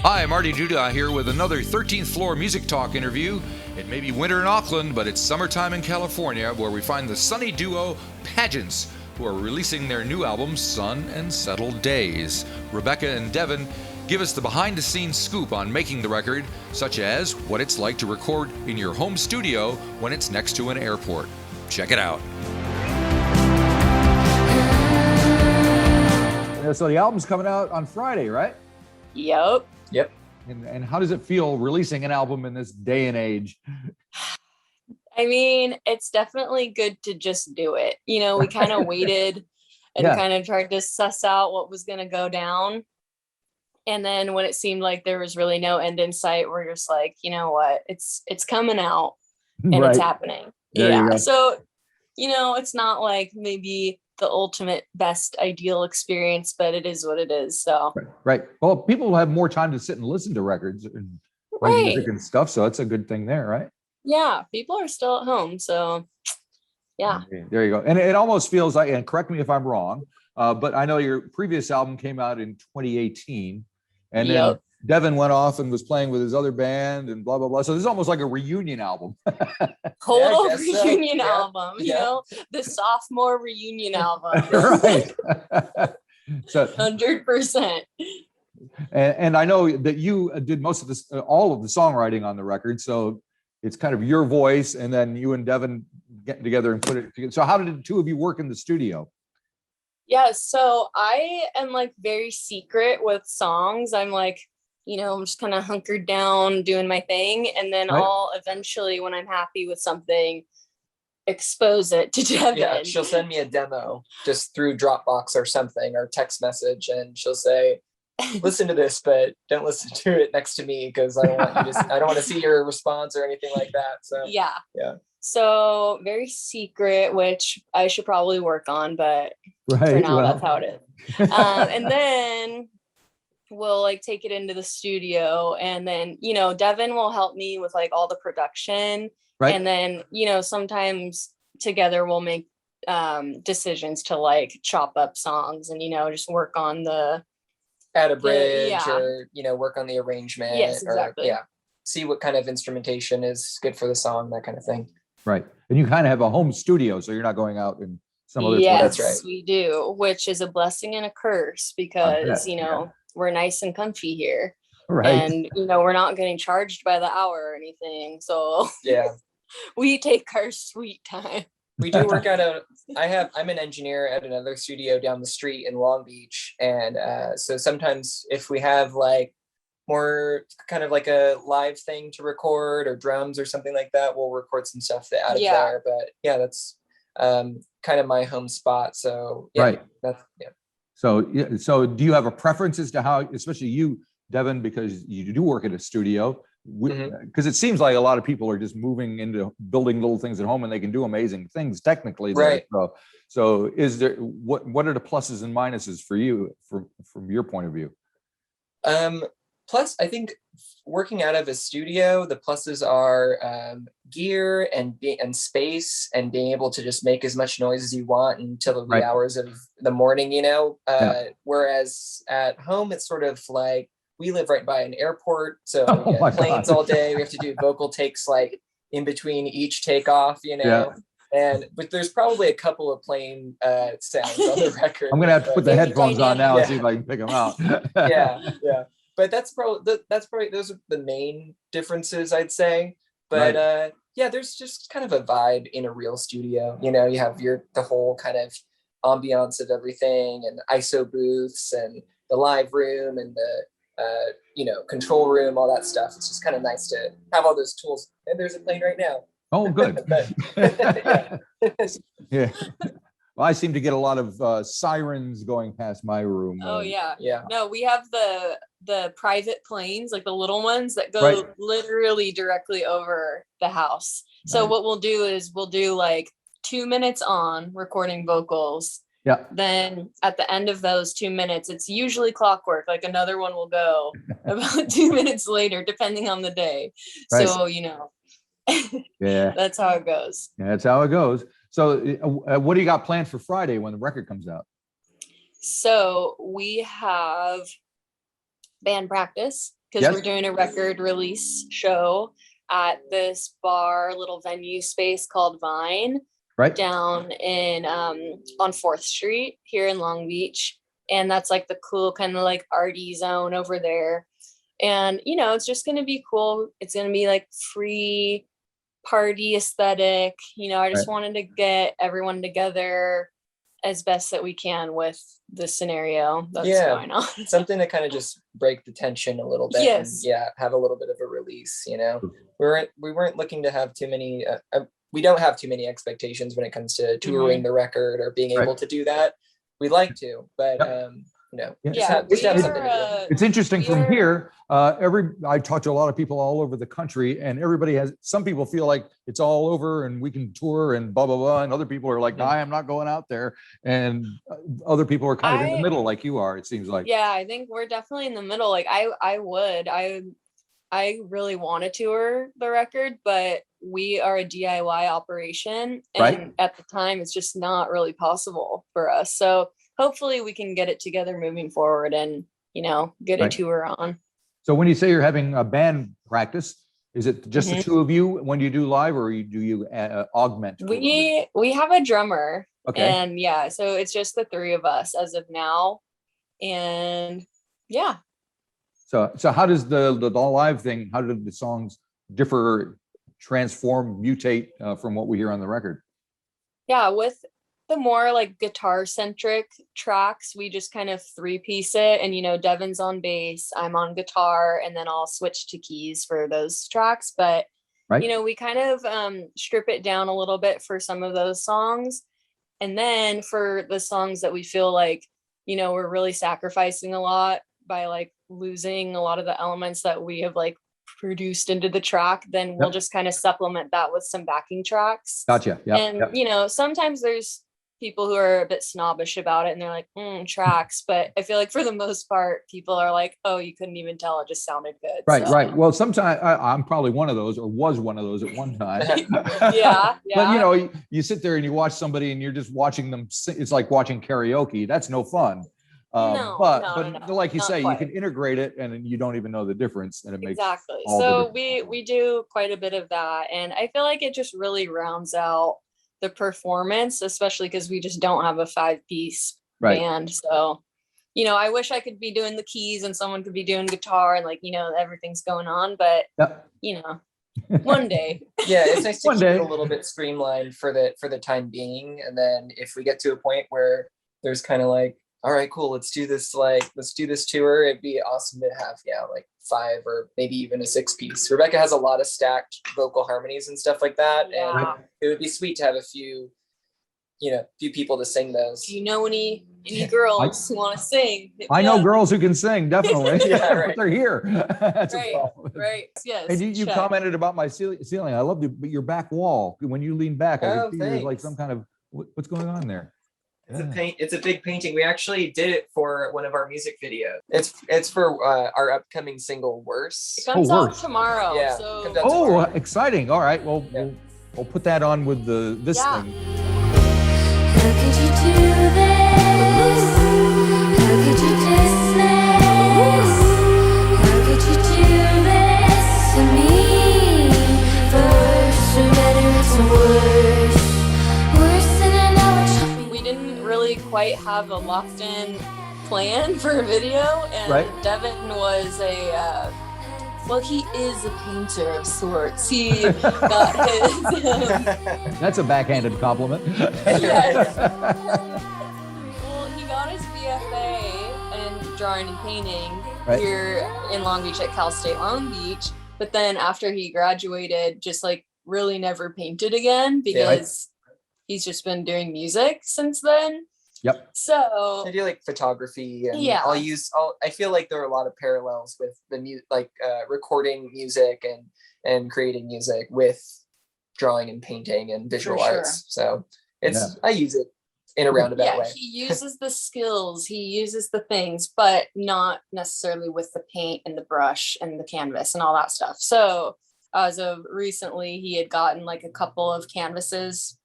Hi, Marty Duda here with another 13th Floor Music Talk interview. It may be winter in Auckland, but it's summertime in California, where we find the sunny duo Pageants, who are releasing their new album, Sun and Settled Days. Rebecca and Devin give us the behind-the-scenes scoop on making the record, such as what it's like to record in your home studio when it's next to an airport. Check it out. So the album's coming out on Friday, right? Yep. And how does it feel releasing an album in this day and age? I mean, it's definitely good to just do it. You know, we kind of waited and kind of tried to suss out what was going to go down. And then when it seemed like there was really no end in sight, we're just like, you know what, it's coming out and it's happening. There So, you know, it's not like maybe the ultimate best ideal experience, but it is what it is. So right. Well, people will have more time to sit and listen to records and music and stuff. So that's a good thing there, right? Yeah, people are still at home. So yeah. Okay, there you go. And it almost feels like, and correct me if I'm wrong, but I know your previous album came out in 2018. And then Devin went off and was playing with his other band and blah, blah, blah. So this is almost like a reunion album. Total reunion album, you know, the sophomore reunion album. Right. So 100%. And I know that you did most of this, all of the songwriting on the record. So it's kind of your voice, and then you and Devin getting together and put it together. So how did the two of you work in the studio? Yeah, so I am like very secret with songs. I'm like, you know, I'm just kind of hunkered down doing my thing. And then I'll eventually, when I'm happy with something, expose it to Devin. Yeah, she'll send me a demo just through Dropbox or something, or text message, and she'll say, listen to this, but don't listen to it next to me because I don't want to see your response or anything like that. So yeah. So very secret, which I should probably work on, but for now, that's how it is. And then we'll like take it into the studio, and then, you know, Devin will help me with like all the production. Right. And then, you know, sometimes together we'll make decisions to like chop up songs and, you know, just work on the add a bridge or, you know, work on the arrangement. Yes, exactly. Or, see what kind of instrumentation is good for the song, that kind of thing. Right. And you kind of have a home studio, so you're not going out in some other place. Yes, we do, which is a blessing and a curse because, you know, we're nice and comfy here. Right. And, you know, we're not getting charged by the hour or anything. So we take our sweet time. We do work out I'm an engineer at another studio down the street in Long Beach. And so sometimes if we have like more kind of like a live thing to record or drums or something like that, we'll record some stuff out of there. But that's kind of my home spot. So So do you have a preference as to how, especially you, Devin, because you do work at a studio, because it seems like a lot of people are just moving into building little things at home and they can do amazing things technically there. Right. So is there, what are the pluses and minuses for you from your point of view? Plus, I think working out of a studio, the pluses are gear and space and being able to just make as much noise as you want until the wee hours of the morning, you know, whereas at home, it's sort of like we live right by an airport. So planes all day. We have to do vocal takes like in between each takeoff, you know. But there's probably a couple of plane sounds on the record. I'm going to have to put the headphones on now and see if I can pick them out. But that's probably those are the main differences, I'd say. But there's just kind of a vibe in a real studio. You know, you have the whole kind of ambiance of everything, and ISO booths, and the live room, and the control room, all that stuff. It's just kind of nice to have all those tools. And there's a plane right now. Oh, good. Well, I seem to get a lot of sirens going past my room. Oh yeah. No, we have the private planes, like the little ones that go literally directly over the house. So what we'll do is we'll do like 2 minutes on recording vocals. Yeah. Then at the end of those 2 minutes, it's usually clockwork. Like another one will go about 2 minutes later, depending on the day. Right. So, you know, that's how it goes. Yeah, that's how it goes. So what do you got planned for Friday when the record comes out? So we have band practice. because we're doing a record release show at this bar, little venue space called Vine, down in on 4th Street here in Long Beach. And that's like the cool kind of like arty zone over there. And, you know, it's just going to be cool. It's going to be like free party aesthetic. You know, I just wanted to get everyone together as best that we can with the scenario that's going on. Something to kind of just break the tension a little bit. Yes. And, have a little bit of a release, you know. We weren't looking to have too many we don't have too many expectations when it comes to touring the record or being able to do that. We like to, but just have something to do. It's interesting from here. I talk to a lot of people all over the country, and everybody has. Some people feel like it's all over and we can tour and blah blah blah, and other people are like, "No, I am not going out there." And other people are kind of in the middle, like you are. It seems like. Yeah, I think we're definitely in the middle. Like I really want to tour the record, but we are a DIY operation, and at the time it's just not really possible for us. So hopefully we can get it together moving forward and, you know, get a tour on. So when you say you're having a band practice, is it just the two of you when you do live, or do you augment? We have a drummer, and so it's just the three of us as of now, and So how does the live thing? How did the songs differ, transform, mutate from what we hear on the record? Yeah, with the more like guitar centric tracks, we just kind of 3-piece it, and you know, Devin's on bass, I'm on guitar, and then I'll switch to keys for those tracks. But you know, we kind of strip it down a little bit for some of those songs, and then for the songs that we feel like, you know, we're really sacrificing a lot by like losing a lot of the elements that we have like produced into the track, then we'll just kind of supplement that with some backing tracks. Gotcha. Yeah. And you know, sometimes there's people who are a bit snobbish about it and they're like, tracks, but I feel like for the most part people are like, oh, you couldn't even tell, it just sounded good. Right. Well, sometimes I'm probably one of those, or was one of those at one time. yeah But you know, you sit there and you watch somebody and you're just watching them sing. It's like watching karaoke. That's no fun. But like you say, you can integrate it and you don't even know the difference, and it makes so we do quite a bit of that, and I feel like it just really rounds out the performance, especially because we just don't have a 5-piece band. So, you know, I wish I could be doing the keys and someone could be doing guitar and like, you know, everything's going on, but you know, one day. It's nice to keep it a little bit streamlined for the time being, and then if we get to a point where there's kind of like, all right, cool, let's do this tour, it'd be awesome to have like 5 or maybe even a 6-piece. Rebecca has a lot of stacked vocal harmonies and stuff like that, and it would be sweet to have a few people to sing those. Do you know any girls who want to sing? I know girls who can sing, definitely. But they're here. That's a problem. Yes. And you commented about my ceiling. I love your back wall. When you lean back, I can see there's like some kind of what's going on there. It's a big painting. We actually did it for one of our music videos. It's for our upcoming single, Worse. It comes out tomorrow. Yeah. So. Tomorrow. Exciting! All right. Well, we'll put that on with this thing. How could you do this? How could you dismiss? How could you do this to me? First, or better, it's worse. Worse than I know. We didn't really quite have a locked-in plan for a video, and Devin was he is a painter of sorts. He got his. That's a backhanded compliment. Yes. Well, he got his BFA in drawing and painting here in Long Beach at Cal State Long Beach. But then after he graduated, just like really never painted again because he's just been doing music since then. Yep. So I do like photography, and I feel like there are a lot of parallels with the recording music and creating music with drawing and painting and visual arts. So I use it in a roundabout way. He uses the skills, he uses the things, but not necessarily with the paint and the brush and the canvas and all that stuff. So as of recently, he had gotten like a couple of canvases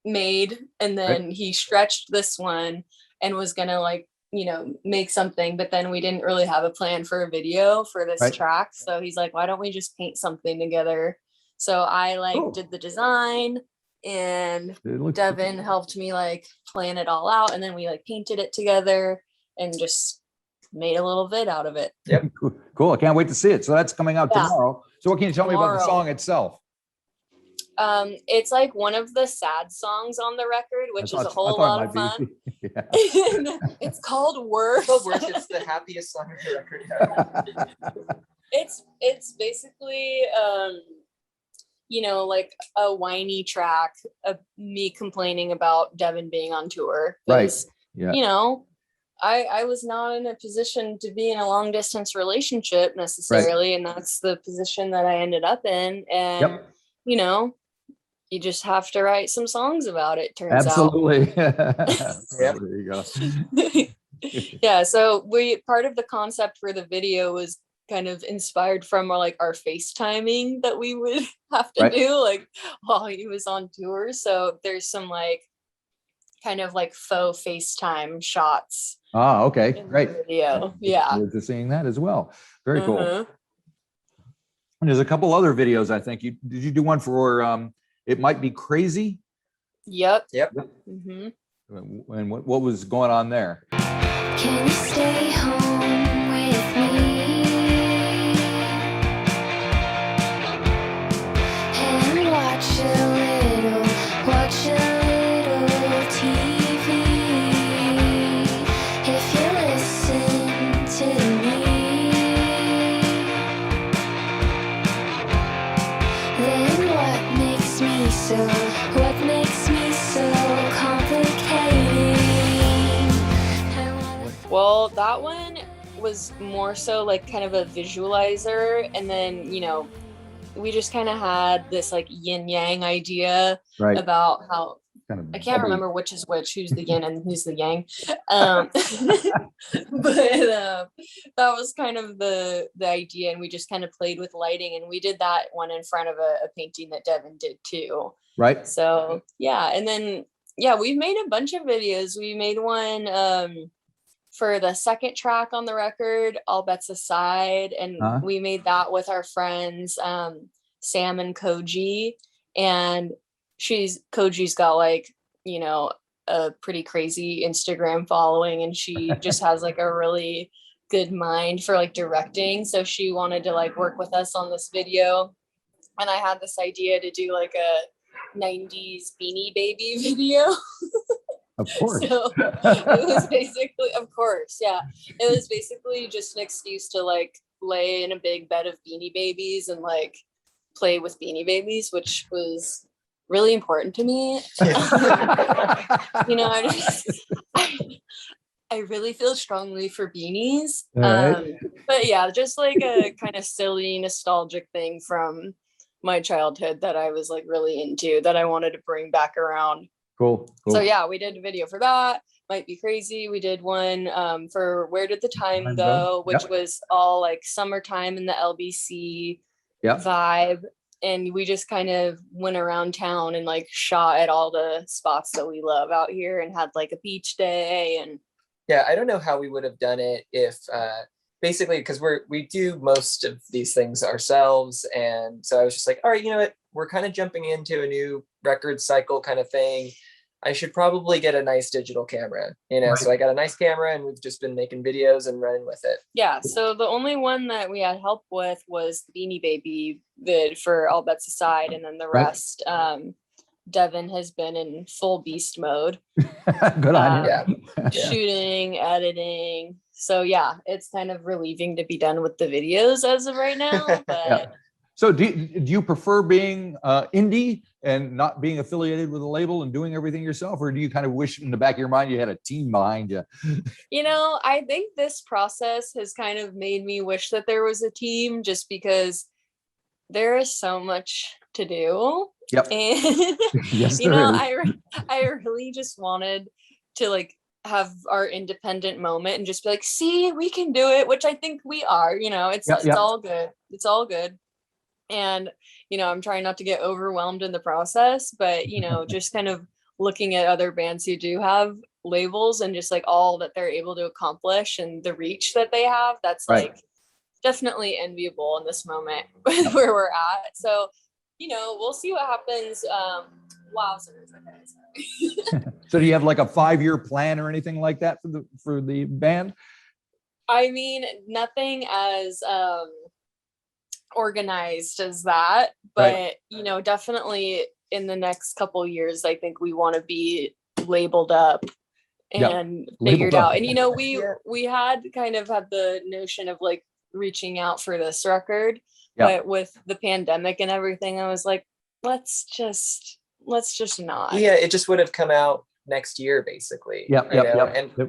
made, and then he stretched this one and was gonna like make something, but then we didn't really have a plan for a video for this Right. track. So he's like, why don't we just paint something together? So I Cool. did the design, and It looks Devin helped me plan it all out, and then we painted it together and just made a little vid out of it. cool. I can't wait to see it. So that's coming out Yeah. tomorrow. So what can you tell me about the Tomorrow. song itself? It's one of the sad songs on the record, which is a whole lot of fun. Yeah. It's called Worth. It's the happiest song on the record. It's basically a whiny track of me complaining about Devin being on tour. Right. Yeah. I was not in a position to be in a long distance relationship necessarily, and that's the position that I ended up in. And you just have to write some songs about it, turns Absolutely. out. There you go. Yeah, so part of the concept for the video was kind of inspired from our FaceTiming that we would have to do while he was on tour. So there's some kind of faux FaceTime shots. Ah, okay, in great. the video. Yeah. Look forward to seeing that as well. Very cool. Mhm. And there's a couple other videos. I think did you do one for It Might Be Crazy? Yep. Mhm. And what was going on there? Can you stay home with me and watch a little TV? If you listen to me, then what makes me so complicated? Well, that one was more so kind of a visualizer, and then we just kind of had this yin yang idea Right. about how Kind of I can't remember which is which, who's the yin and who's the yang. But that was kind of the idea, and we just kind of played with lighting, and we did that one in front of a painting that Devin did too. Right. So yeah, and then we've made a bunch of videos. We made one for the second track on the record, All Bets Aside, and we made that with our friends Sam and Koji, and Koji's got a pretty crazy Instagram following, and she just has a really good mind for directing, so she wanted to work with us on this video, and I had this idea to do a 90s Beanie Baby video. Of course. So it was basically, of course, yeah. It was basically just an excuse to lay in a big bed of Beanie Babies and play with Beanie Babies, which was really important to me. I really feel strongly for beanies. Right. But yeah, just a kind of silly nostalgic thing from my childhood that I was really into, that I wanted to bring back around. Cool. So yeah, we did a video for that. Might Be Crazy. We did one for Where Did the Time Go, which was all summertime in the LBC vibe. And we just kind of went around town and shot at all the spots that we love out here, and had a beach day. And yeah, I don't know how we would have done it if basically, because we do most of these things ourselves. And so I was just all right, you know what, we're kind of jumping into a new record cycle kind of thing. I should probably get a nice digital camera, Right. So I got a nice camera, and we've just been making videos and running with it. yeah, so the only one that we had help with was the Beanie Baby vid for All Bets Aside, and then the rest, Devin has been in full beast mode. Good on you. Yeah. Shooting, editing. So yeah, it's kind of relieving to be done with the videos as of right now. But Yeah. So do you prefer being indie and not being affiliated with a label and doing everything yourself, or do you kind of wish in the back of your mind you had a team behind you? I think this process has kind of made me wish that there was a team, just because there is so much to do. Yep. And Yes, there is. I really just wanted to have our independent moment and just be see, we can do it, which I think we are. It's all good. It's all good. And I'm trying not to get overwhelmed in the process, but just kind of looking at other bands who do have labels and just like all that they're able to accomplish and the reach that they have. That's Right. like definitely enviable in this moment where we're at. So, you know, we'll see what happens. Wow. So do you have like a 5-year plan or anything like that for the band? I mean, nothing as organized as that, but Right. you know, definitely in the next couple years, I think we want to be labeled up and figured Labeled up. out. And you know, we had kind of had the notion of like reaching out for this record, but with the pandemic and everything, I was like, let's just not. Yeah, it just would have come out next year, basically. Yep.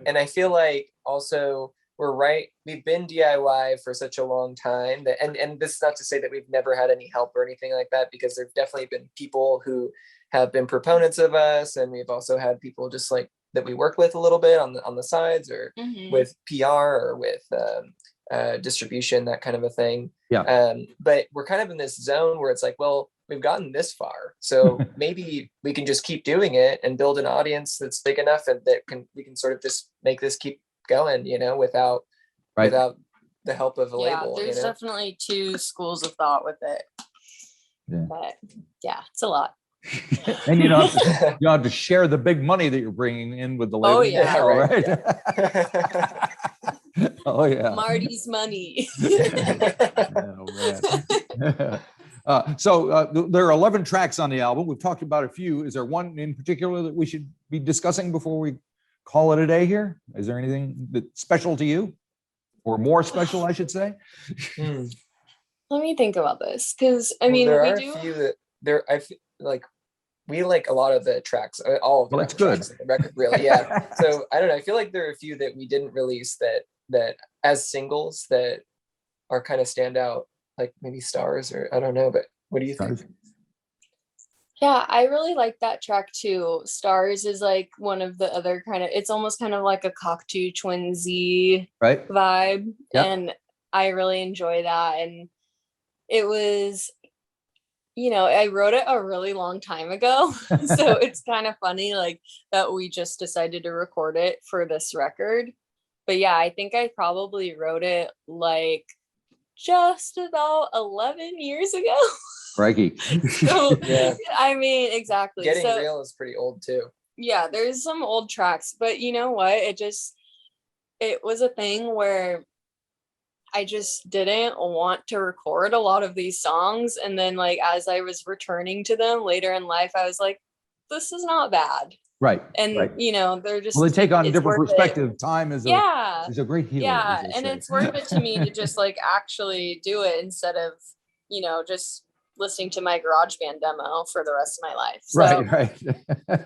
And I feel like also we've been DIY for such a long time that, and this is not to say that we've never had any help or anything like that, because there've definitely been people who have been proponents of us, and we've also had people just like that we work with a little bit on the sides, or with PR or with distribution, that kind of a thing. But we're kind of in this zone where it's like, well, we've gotten this far, so maybe we can just keep doing it and build an audience that's big enough and that we can sort of just make this keep going, you know, without the help of a label. There's definitely two schools of thought with it. But yeah, it's a lot. And you don't have to share the big money that you're bringing in with the label. Oh yeah, right. Oh yeah, Marty's money. So there are 11 tracks on the album. We've talked about a few. Is there one in particular that we should be discussing before we call it a day here? Is there anything that's special to you, or more special, I should say? Let me think about this, because I mean, there we are do. A few that I feel like we like a lot of the tracks, all of the that's good. tracks in the record, really. Yeah. So I don't know. I feel like there are a few that we didn't release that as singles that are kind of stand out, like maybe Stars, or I don't know. But what do you think? Yeah, I really like that track too. Stars is like one of the other kind of, it's almost kind of like a Cocteau Twinsy vibe. And I really enjoy that. And it was, you know, I wrote it a really long time ago. So it's kind of funny like that we just decided to record it for this record. But yeah, I think I probably wrote it like just about 11 years ago. Crikey. So, I mean, exactly. Getting Real is pretty old too. Yeah, there's some old tracks, but you know what? It was a thing where I just didn't want to record a lot of these songs. And then like, as I was returning to them later in life, I was like, this is not bad. Right. And you know, they're just, well, they take on a different perspective. Time is a great healer. Yeah. And it's worth it to me to just like actually do it instead of, you know, just listening to my GarageBand demo for the rest of my life. So, right.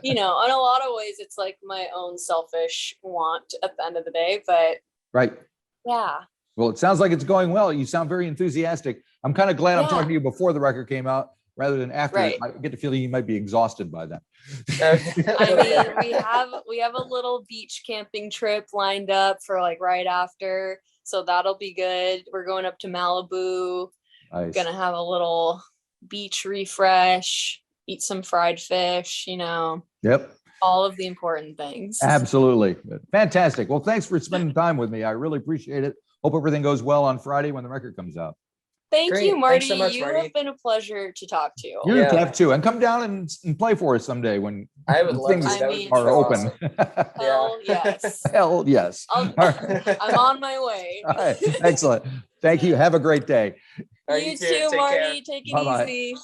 You know, in a lot of ways, it's like my own selfish want at the end of the day, but yeah. Well, it sounds like it's going well. You sound very enthusiastic. I'm kind of glad I'm talking to you before the record came out rather than after. I get the feeling you might be exhausted by then. I mean, we have a little beach camping trip lined up for like right after, so that'll be good. We're going up to Malibu. Nice. Gonna have a little beach refresh, eat some fried fish, you know. Yep. All of the important things. Absolutely. Fantastic. Well, thanks for spending time with me. I really appreciate it. Hope everything goes well on Friday when the record comes out. Thank you, Marty. So much, you Marty. have been a pleasure to talk to. You have too. And come down and play for us someday when I would love things are open. Awesome. Hell yes. Hell yes. I'm on my way. All right. Excellent. Thank you. Have a great day. You too, Marty. Take it easy.